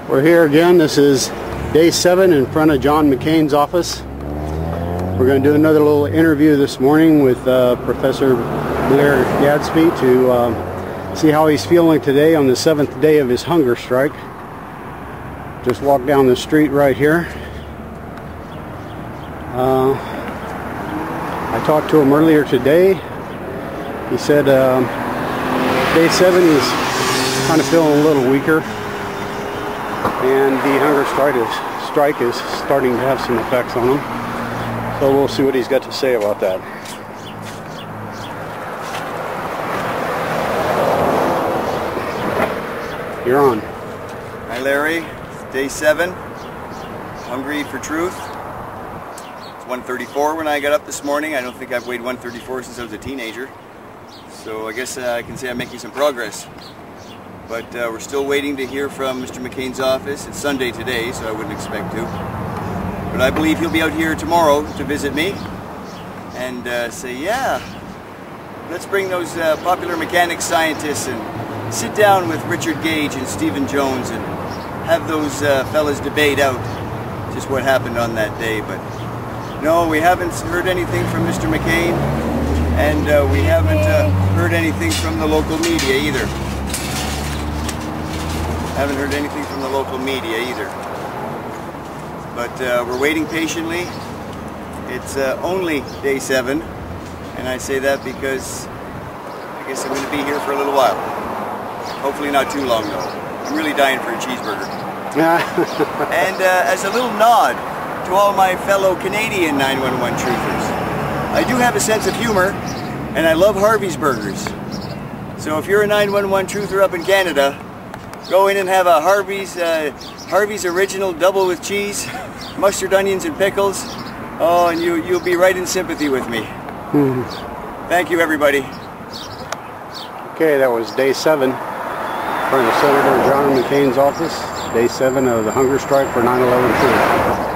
We're here again. This is day 7 in front of John McCain's office. We're going to do another little interview this morning with Professor Blair Gadsby to see how he's feeling today on the 7th day of his hunger strike. Just walked down the street right here. I talked to him earlier today. He said day 7 he's kind of feeling a little weaker, and the hunger strike is starting to have some effects on him. So we'll see what he's got to say about that. You're on. Hi Larry, day 7, hungry for truth. It's 1:34 when I got up this morning. I don't think I've weighed 134 since I was a teenager. So I guess I can say I'm making some progress. But we're still waiting to hear from Mr. McCain's office. It's Sunday today, so I wouldn't expect to. But I believe he'll be out here tomorrow to visit me and say, yeah, let's bring those popular mechanics scientists and sit down with Richard Gage and Stephen Jones and have those fellas debate out just what happened on that day. But no, we haven't heard anything from Mr. McCain, and we haven't heard anything from the local media either. Haven't heard anything from the local media either. But we're waiting patiently. It's only day 7, and I say that because I guess I'm going to be here for a little while. Hopefully not too long though. I'm really dying for a cheeseburger. And as a little nod to all my fellow Canadian 911 truthers, I do have a sense of humor, and I love Harvey's burgers. So if you're a 911 truther up in Canada, go in and have a Harvey's original double with cheese, mustard, onions, and pickles. Oh, and you'll be right in sympathy with me. Thank you, everybody. Okay, that was day 7 in front of Senator John McCain's office. Day 7 of the hunger strike for 9/11 truth.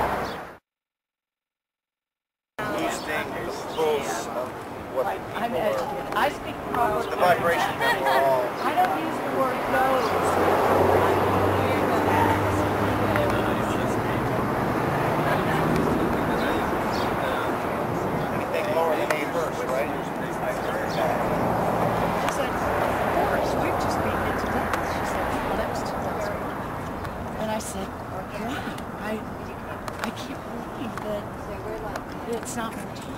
I speak proper. The vibration level. I don't use the word goes. Anything lower than 8 hertz, right? She said, of course, we've just beaten it to death. She said, well, that was too low. And I said, wow, I can't believe that it's not more time.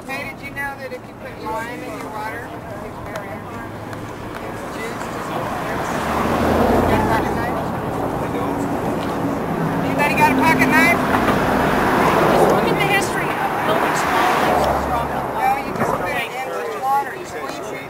Hey, did you know that if you put lime in your water, it's very hard? It's juice. Got a pocket knife? Anybody got a pocket knife? Just look at the history of building small things strong enough. No, you just put it in the water. You squeeze it.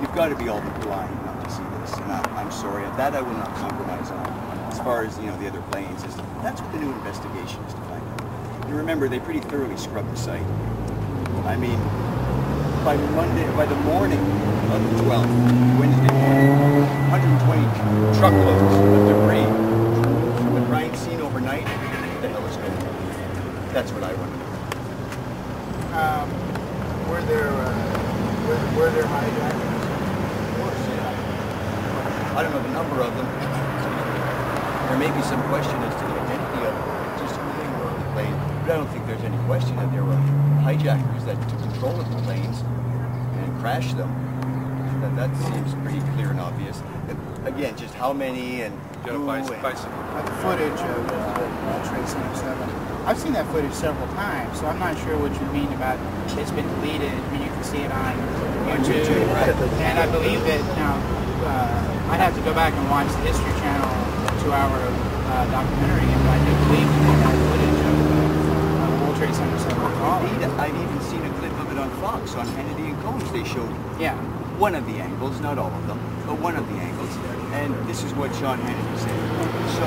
You've got to be all blind not to see this, and I'm sorry. That I will not compromise on. As far as the other planes, that's what the new investigation is to find out. You remember they pretty thoroughly scrubbed the site. I mean, by the morning of the 12th, Wednesday morning, 120 truckloads of debris from the crime scene overnight. What the hell is going on? That's what I want to know. Were there hijackers? I don't know the number of them. There may be some question as to the identity of just who they were on the plane, but I don't think there's any question that there were hijackers that took control of the planes and crashed them. That seems pretty clear and obvious. Again, just how many and who and... The footage of Trade Center 7. I've seen that footage several times, so I'm not sure what you mean about it's been deleted. I mean, you can see it on YouTube, and I believe that now. I'd have to go back and watch the History Channel 2-hour documentary, and I do believe that footage of World Trade Center 7. Indeed, I've even seen a clip of it on Fox, on Hannity and Combs. They showed one of the angles, not all of them, but one of the angles, and this is what Sean Hannity said. So,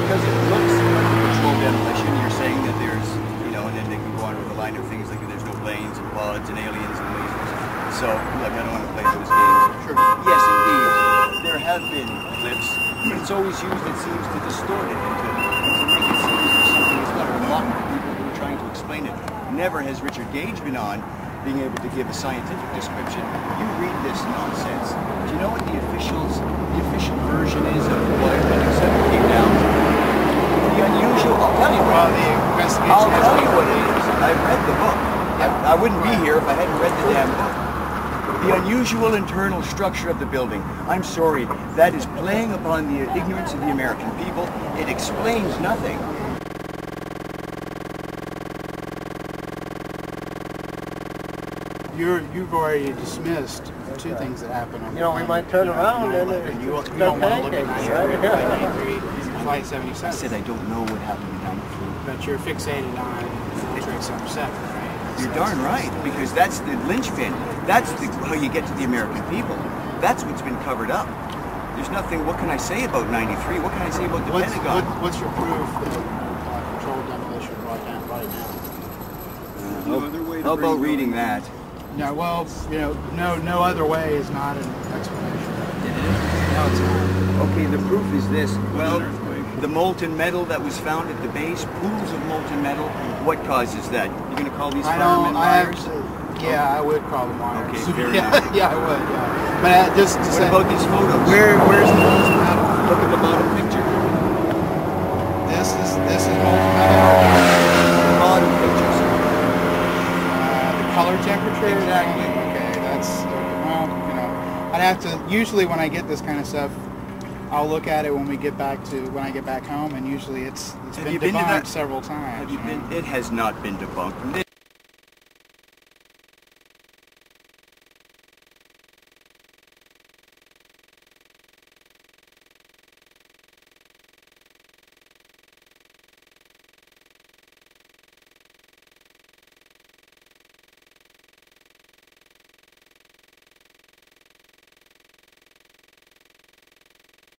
because it looks like a controlled demolition, you're saying that there's, and then they can go on with a line of things like there's no planes and pods and aliens and lasers. So, look, I don't want to play those games. Sure. Yes, indeed. There have been clips, but it's always used, it seems, to distort it and to make it seem as if something is going to block people who are trying to explain it. Never has Richard Gage been on being able to give a scientific description. You read this nonsense. Do you know what the official version is of what Building 7 came down to? The unusual, I'll tell you what. The investigation I'll tell you what it is. I've read the book. I wouldn't be here if I hadn't read the damn book. The unusual internal structure of the building. I'm sorry, that is playing upon the ignorance of the American people. It explains nothing. You've already dismissed two things that happened on You know, we might turn around and you don't want to look at Flight 77. I said I don't know what happened in 93. But you're fixated on Trade 77, right? You're darn right, because that's the linchpin. That's how you get to the American people. That's what's been covered up. There's nothing, what can I say about 93? What can I say about the Pentagon? What's your proof that controlled demolition brought it down? How about reading that? No, well, you know, no other way is not an explanation. It is? No, it's not. Okay, the proof is this. Well, the molten metal that was found at the base, pools of molten metal, what causes that? You're going to call these firemen liars? Yeah, I would call them liars. Okay, fair yeah, enough. yeah, I would, yeah. But just to What say, about these photos? where's the molten metal? Look at the bottom picture. This is molten metal. The bottom pictures. The color temperature? Exactly. Okay, that's, well, you know, I'd have to, usually when I get this kind of stuff, I'll look at it when I get back home, and usually it's been debunked several times. Have you been? It has not been debunked.